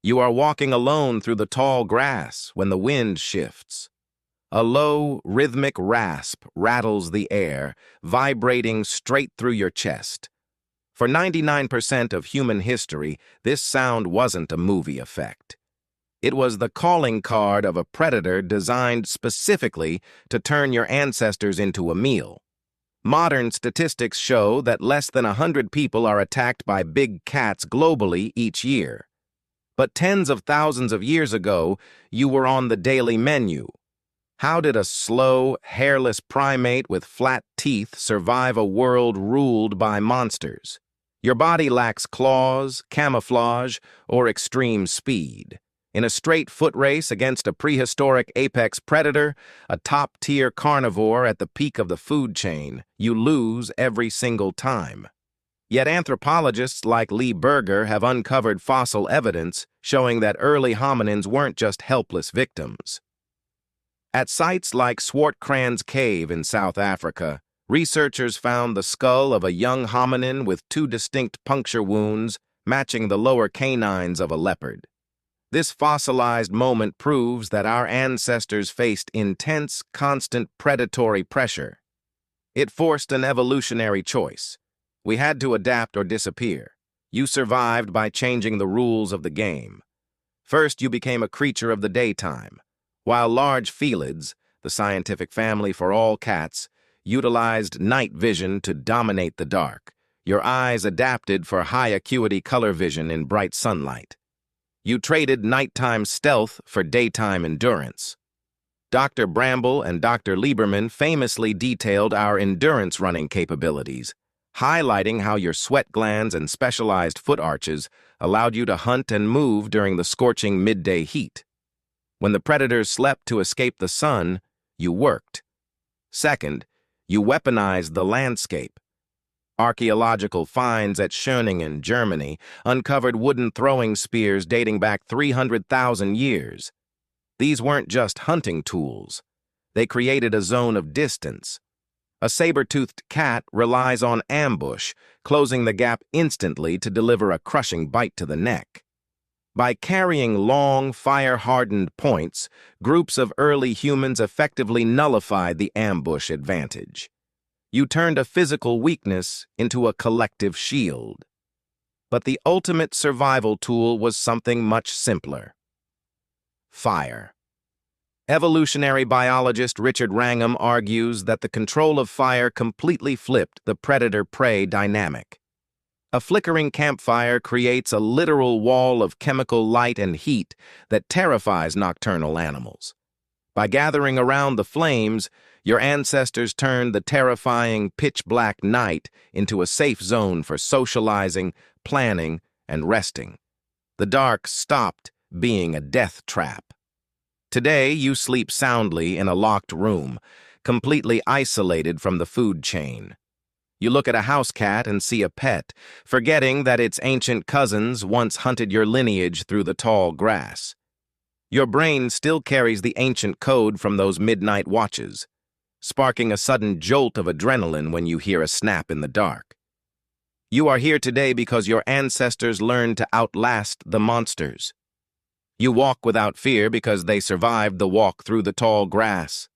You are walking alone through the tall grass when the wind shifts. A low, rhythmic rasp rattles the air, vibrating straight through your chest. For 99% of human history, this sound wasn't a movie effect. It was the calling card of a predator designed specifically to turn your ancestors into a meal. Modern statistics show that less than 100 people are attacked by big cats globally each year. But tens of thousands of years ago, you were on the daily menu. How did a slow, hairless primate with flat teeth survive a world ruled by monsters? Your body lacks claws, camouflage, or extreme speed. In a straight foot race against a prehistoric apex predator, a top-tier carnivore at the peak of the food chain, you lose every single time. Yet anthropologists like Lee Berger have uncovered fossil evidence showing that early hominins weren't just helpless victims. At sites like Swartkrans Cave in South Africa, researchers found the skull of a young hominin with 2 distinct puncture wounds matching the lower canines of a leopard. This fossilized moment proves that our ancestors faced intense, constant predatory pressure. It forced an evolutionary choice. We had to adapt or disappear. You survived by changing the rules of the game. First, you became a creature of the daytime. While large felids, the scientific family for all cats, utilized night vision to dominate the dark, your eyes adapted for high-acuity color vision in bright sunlight. You traded nighttime stealth for daytime endurance. Dr. Bramble and Dr. Lieberman famously detailed our endurance running capabilities, highlighting how your sweat glands and specialized foot arches allowed you to hunt and move during the scorching midday heat. When the predators slept to escape the sun, you worked. Second, you weaponized the landscape. Archaeological finds at Schöningen, Germany, uncovered wooden throwing spears dating back 300,000 years. These weren't just hunting tools. They created a zone of distance. A saber-toothed cat relies on ambush, closing the gap instantly to deliver a crushing bite to the neck. By carrying long, fire-hardened points, groups of early humans effectively nullified the ambush advantage. You turned a physical weakness into a collective shield. But the ultimate survival tool was something much simpler. Fire. Evolutionary biologist Richard Wrangham argues that the control of fire completely flipped the predator-prey dynamic. A flickering campfire creates a literal wall of chemical light and heat that terrifies nocturnal animals. By gathering around the flames, your ancestors turned the terrifying pitch-black night into a safe zone for socializing, planning, and resting. The dark stopped being a death trap. Today, you sleep soundly in a locked room, completely isolated from the food chain. You look at a house cat and see a pet, forgetting that its ancient cousins once hunted your lineage through the tall grass. Your brain still carries the ancient code from those midnight watches, sparking a sudden jolt of adrenaline when you hear a snap in the dark. You are here today because your ancestors learned to outlast the monsters. You walk without fear because they survived the walk through the tall grass.